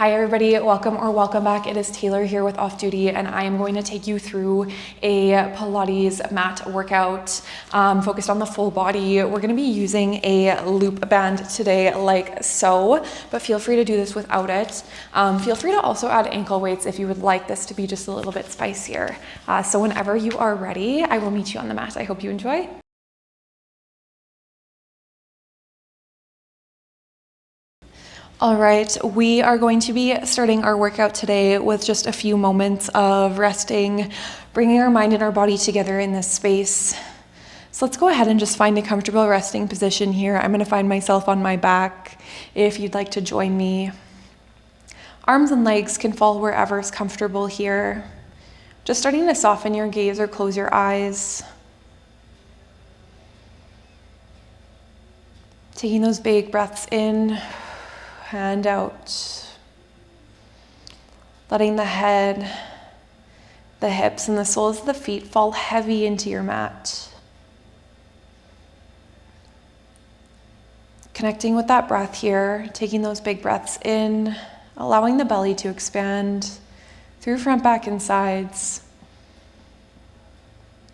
Hi everybody, welcome or welcome back. It is Taylor here with Off Duty, and I am going to take you through a Pilates mat workout focused on the full body. We're going to be using a loop band today like so, but feel free to do this without it. Feel free to also add ankle weights if you would like this to be just a little bit spicier. So whenever you are ready, I will meet you on the mat. I hope you enjoy. All right, we are going to be starting our workout today with just a few moments of resting, bringing our mind and our body together in this space. So let's go ahead and just find a comfortable resting position here. I'm going to find myself on my back if you'd like to join me. Arms and legs can fall wherever is comfortable here. Just starting to soften your gaze or close your eyes. Taking those big breaths in and out, letting the head, the hips, and the soles of the feet fall heavy into your mat. Connecting with that breath here, taking those big breaths in, allowing the belly to expand through front, back, and sides,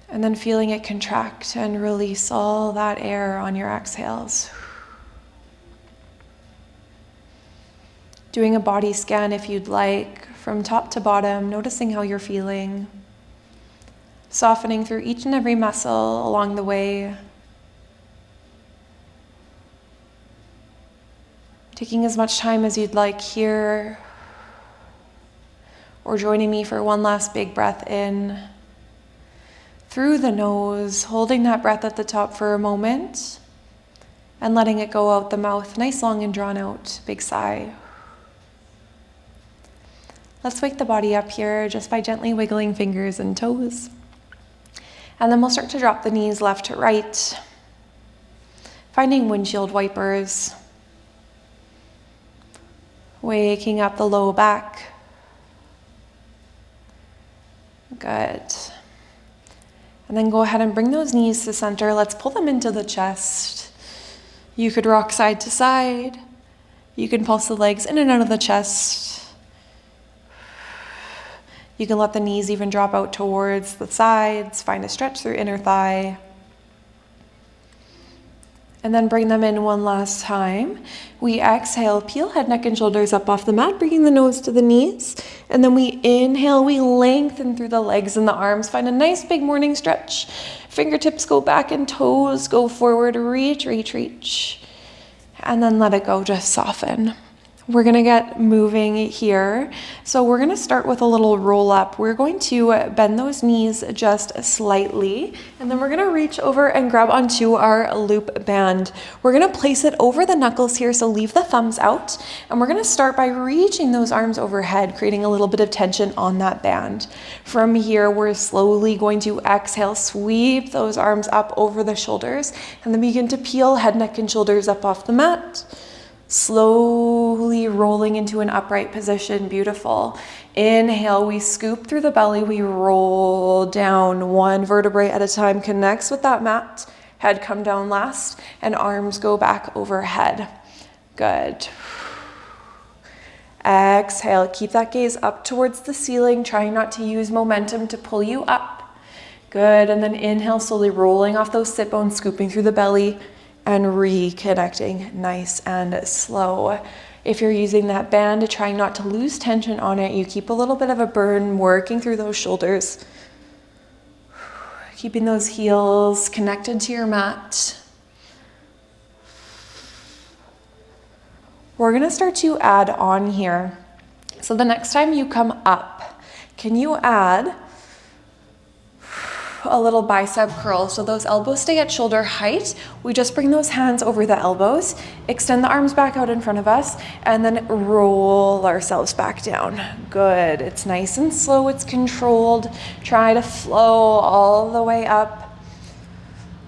and then feeling it contract and release all that air on your exhales. Doing a body scan if you'd like, from top to bottom, noticing how you're feeling. Softening through each and every muscle along the way. Taking as much time as you'd like here. Or joining me for one last big breath in. Through the nose, holding that breath at the top for a moment. And letting it go out the mouth, nice, long, and drawn out. Big sigh. Let's wake the body up here just by gently wiggling fingers and toes. And then we'll start to drop the knees left to right, finding windshield wipers, waking up the low back. Good. And then go ahead and bring those knees to center. Let's pull them into the chest. You could rock side to side. You can pulse the legs in and out of the chest. You can let the knees even drop out towards the sides, find a stretch through inner thigh. And then bring them in one last time. We exhale, peel head, neck, and shoulders up off the mat, bringing the nose to the knees. And then we inhale, we lengthen through the legs and the arms. Find a nice big morning stretch. Fingertips go back and toes go forward. Reach, reach, reach. And then let it go, just soften. We're gonna get moving here. So we're gonna start with a little roll up. We're going to bend those knees just slightly, and then we're gonna reach over and grab onto our loop band. We're gonna place it over the knuckles here, so leave the thumbs out. And we're gonna start by reaching those arms overhead, creating a little bit of tension on that band. From here, we're slowly going to exhale, sweep those arms up over the shoulders, and then begin to peel head, neck, and shoulders up off the mat. Slowly rolling into an upright position. Beautiful. Inhale, we scoop through the belly, we roll down one vertebrae at a time, connects with that mat. Head come down last, and arms go back overhead. Good. Exhale, keep that gaze up towards the ceiling, trying not to use momentum to pull you up. Good, and then inhale, slowly rolling off those sit bones, scooping through the belly, and reconnecting nice and slow. If you're using that band, trying not to lose tension on it, you keep a little bit of a burn working through those shoulders. Keeping those heels connected to your mat. We're gonna start to add on here. So the next time you come up, can you add a little bicep curl? So those elbows stay at shoulder height. We just bring those hands over the elbows, extend the arms back out in front of us, and then roll ourselves back down. Good. It's nice and slow. It's controlled. Try to flow all the way up,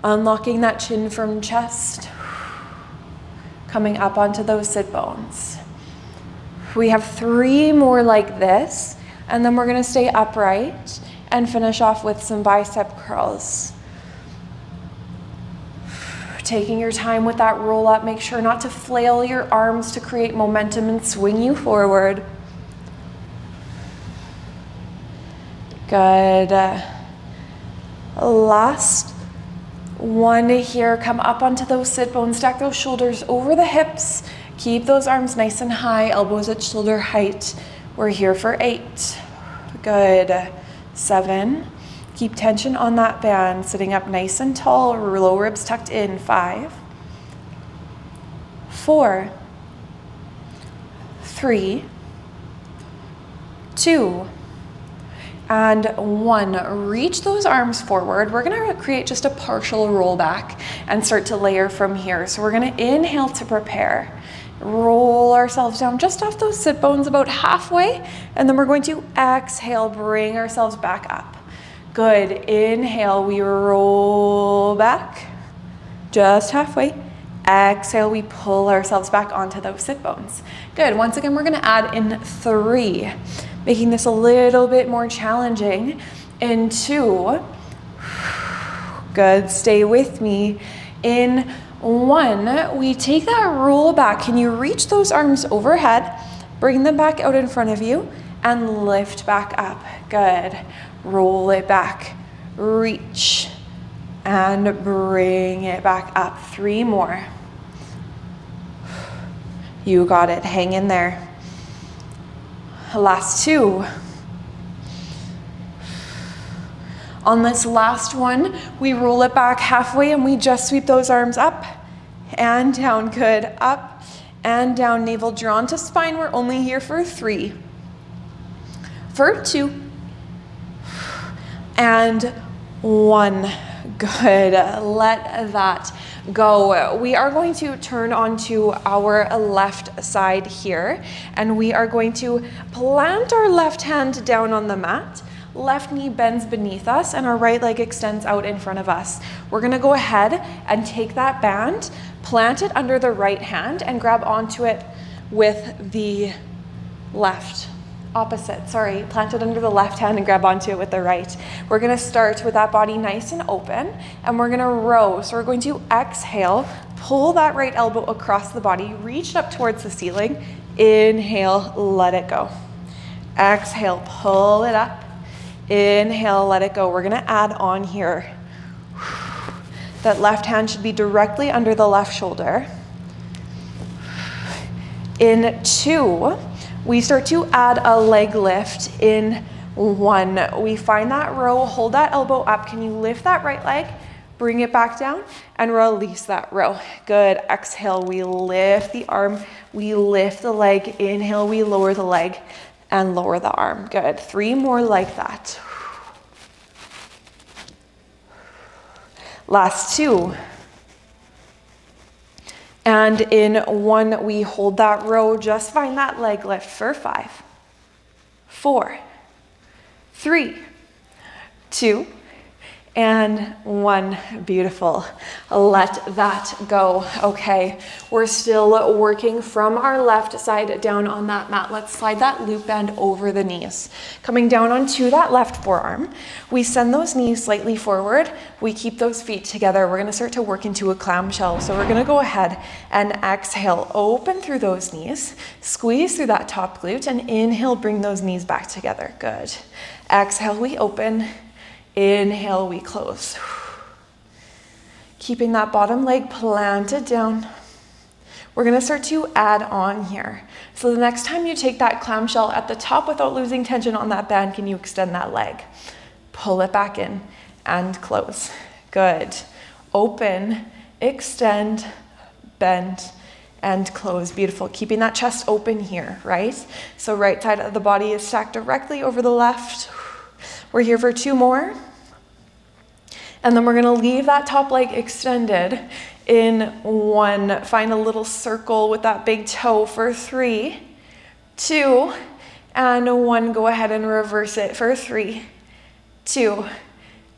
unlocking that chin from chest, coming up onto those sit bones. We have 3 more like this, and then we're going to stay upright and finish off with some bicep curls. Taking your time with that roll up. Make sure not to flail your arms to create momentum and swing you forward. Good. Last one here. Come up onto those sit bones. Stack those shoulders over the hips. Keep those arms nice and high, elbows at shoulder height. We're here for 8. Good. 7. Keep tension on that band, sitting up nice and tall, low ribs tucked in. 5, 4, 3, 2, and 1. Reach those arms forward. We're gonna create just a partial roll back and start to layer from here. So we're gonna inhale to prepare. Roll ourselves down just off those sit bones about halfway, and then we're going to exhale, bring ourselves back up. Good. Inhale, we roll back just halfway. Exhale, we pull ourselves back onto those sit bones. Good. Once again, we're going to add in 3, making this a little bit more challenging. In 2, good. Stay with me. In 1, we take that roll back. Can you reach those arms overhead? Bring them back out in front of you and lift back up. Good. Roll it back, reach, and bring it back up. 3 more. You got it. Hang in there. Last 2. On this last one, we roll it back halfway and we just sweep those arms up and down. Good. Up and down. Navel drawn to spine. We're only here for 3. For 2. And 1. Good. Let that go. We are going to turn onto our left side here, and we are going to plant our left hand down on the mat. Left knee bends beneath us and our right leg extends out in front of us. We're going to go ahead and take that band, plant it under the right hand, and grab onto it with the left. Plant it under the left hand and grab onto it with the right. We're gonna start with that body nice and open, and we're gonna row. So we're going to exhale, pull that right elbow across the body, reach up towards the ceiling, inhale, let it go. Exhale, pull it up, inhale, let it go. We're gonna add on here. That left hand should be directly under the left shoulder. In 2, we start to add a leg lift. In 1, we find that row, hold that elbow up. Can you lift that right leg, bring it back down, and release that row? Good. Exhale, we lift the arm, we lift the leg. Inhale, we lower the leg and lower the arm. Good. 3 more like that. Last 2. And in 1, we hold that row, just find that leg lift for 5, 4, 3, 2, and 1. Beautiful. Let that go. Okay, we're still working from our left side down on that mat. Let's slide that loop band over the knees. Coming down onto that left forearm, we send those knees slightly forward. We keep those feet together. We're gonna start to work into a clamshell. So we're gonna go ahead and exhale, open through those knees, squeeze through that top glute, and inhale, bring those knees back together. Good. Exhale, we open. Inhale, we close. Keeping that bottom leg planted down. We're gonna start to add on here. So the next time you take that clamshell at the top without losing tension on that band, can you extend that leg? Pull it back in and close. Good. Open, extend, bend, and close. Beautiful. Keeping that chest open here, right? So right side of the body is stacked directly over the left. We're here for 2 more. And then we're gonna leave that top leg extended. In 1, find a little circle with that big toe for 3, 2, and 1. Go ahead and reverse it for 3, 2,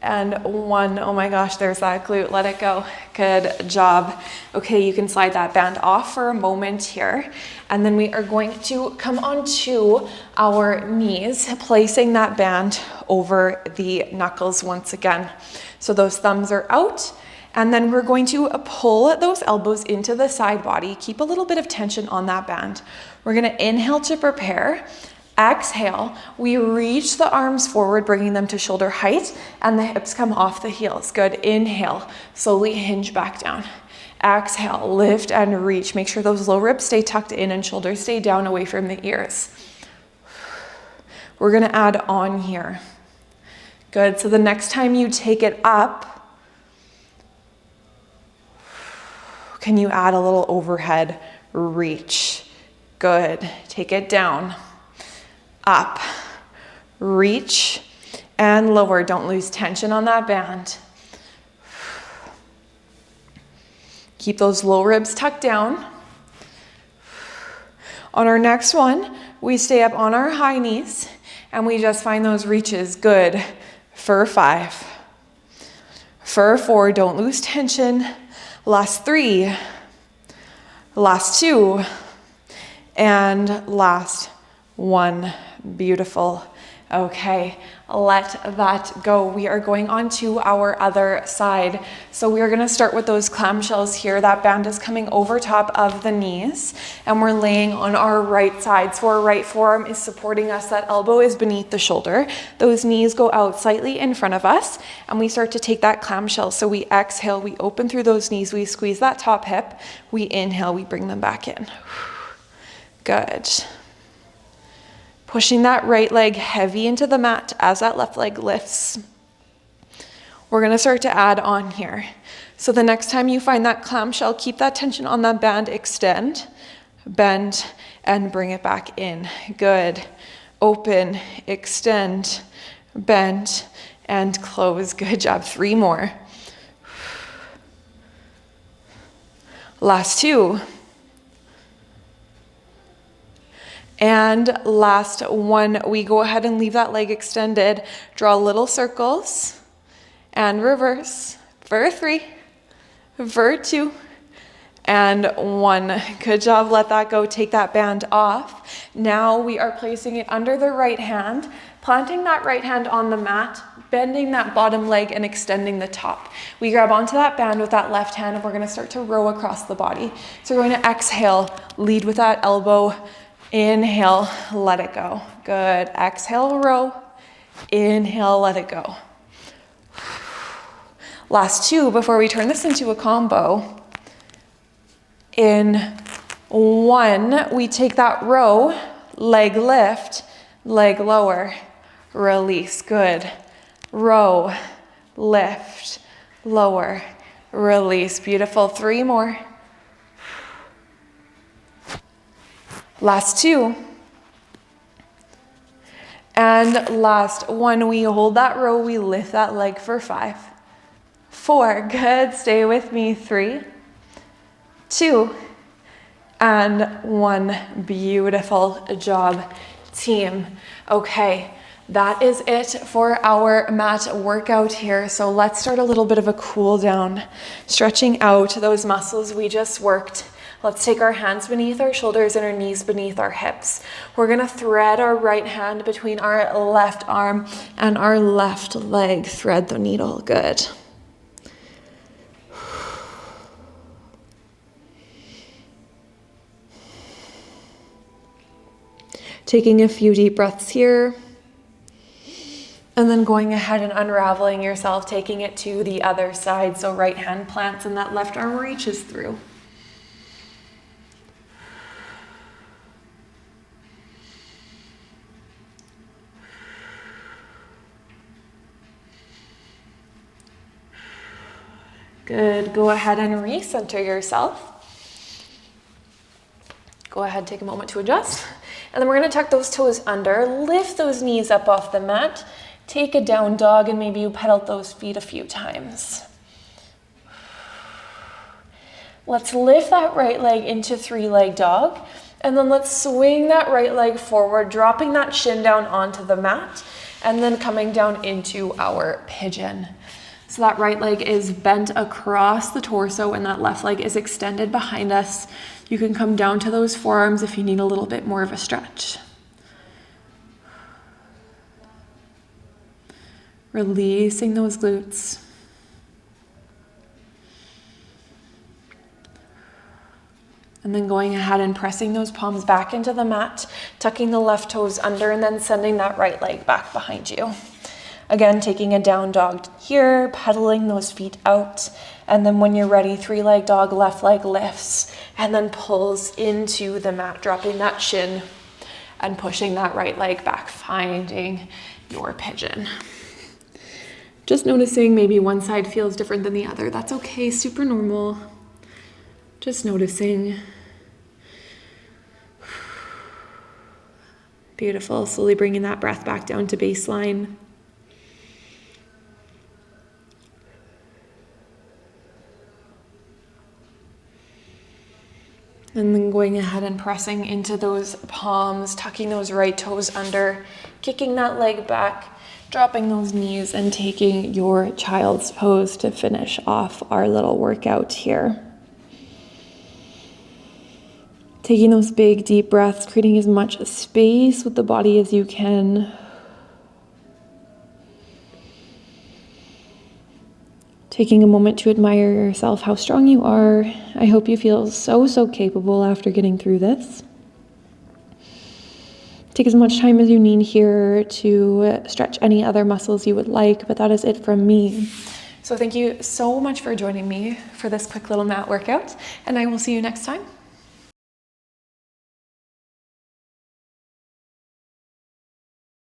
and 1. Oh my gosh, there's that glute. Let it go. Good job. Okay, you can slide that band off for a moment here. And then we are going to come onto our knees, placing that band over the knuckles once again. So those thumbs are out And then we're going to pull those elbows into the side body. Keep a little bit of tension on that band. We're gonna inhale to prepare. Exhale, we reach the arms forward, bringing them to shoulder height, and the hips come off the heels. Good. Inhale, slowly hinge back down. Exhale, lift and reach. Make sure those low ribs stay tucked in and shoulders stay down away from the ears. We're gonna add on here. Good. So the next time you take it up, can you add a little overhead reach? Good. Take it down. Up, reach, and lower. Don't lose tension on that band. Keep those low ribs tucked down. On our next one, we stay up on our high knees and we just find those reaches. Good. For 5. For 4, don't lose tension. Last 3. Last 2. And last 1. Beautiful. Okay, let that go. We are going on to our other side. So we are going to start with those clamshells here. That band is coming over top of the knees and we're laying on our right side. So our right forearm is supporting us. That elbow is beneath the shoulder. Those knees go out slightly in front of us and we start to take that clamshell. So we exhale, we open through those knees, we squeeze that top hip, we inhale, we bring them back in. Good. Pushing that right leg heavy into the mat as that left leg lifts. We're gonna start to add on here. So the next time you find that clamshell, keep that tension on that band, extend, bend, and bring it back in. Good. Open, extend, bend, and close. Good job. 3 more. Last 2. And last 1, we go ahead and leave that leg extended. Draw little circles and reverse for 3, for 2, and 1. Good job. Let that go. Take that band off. Now we are placing it under the right hand, planting that right hand on the mat, bending that bottom leg and extending the top. We grab onto that band with that left hand and we're going to start to row across the body. So we're going to exhale, lead with that elbow. Inhale, let it go. Good. Exhale, row. Inhale, let it go. Last 2 before we turn this into a combo. In 1, we take that row, leg lift, leg lower, release. Good. Row, lift, lower, release. Beautiful. 3 more. Last 2. And last 1, we hold that row, we lift that leg for 5. 4, good, stay with me. 3, 2, and 1. Beautiful job, team. Okay, that is it for our mat workout here. So let's start a little bit of a cool down, stretching out those muscles we just worked. Let's take our hands beneath our shoulders and our knees beneath our hips. We're gonna thread our right hand between our left arm and our left leg. Thread the needle. Good. Taking a few deep breaths here. And then going ahead and unraveling yourself, taking it to the other side. So right hand plants and that left arm reaches through. Good. Go ahead and recenter yourself. Go ahead, take a moment to adjust. And then we're going to tuck those toes under, lift those knees up off the mat, take a down dog, and maybe you pedal those feet a few times. Let's lift that right leg into 3-leg dog. And then let's swing that right leg forward, dropping that shin down onto the mat, and then coming down into our pigeon. So that right leg is bent across the torso and that left leg is extended behind us. You can come down to those forearms if you need a little bit more of a stretch. Releasing those glutes. And then going ahead and pressing those palms back into the mat, tucking the left toes under, and then sending that right leg back behind you. Again, taking a down dog here, pedaling those feet out. And then when you're ready, 3-leg dog, left leg lifts, and then pulls into the mat, dropping that shin and pushing that right leg back, finding your pigeon. Just noticing maybe one side feels different than the other. That's okay, super normal. Just noticing. Beautiful, slowly bringing that breath back down to baseline. And then going ahead and pressing into those palms, tucking those right toes under, kicking that leg back, dropping those knees, and taking your child's pose to finish off our little workout here. Taking those big, deep breaths, creating as much space with the body as you can. Taking a moment to admire yourself, how strong you are. I hope you feel so capable after getting through this. Take as much time as you need here to stretch any other muscles you would like, but that is it from me. So thank you so much for joining me for this quick little mat workout, and I will see you next time.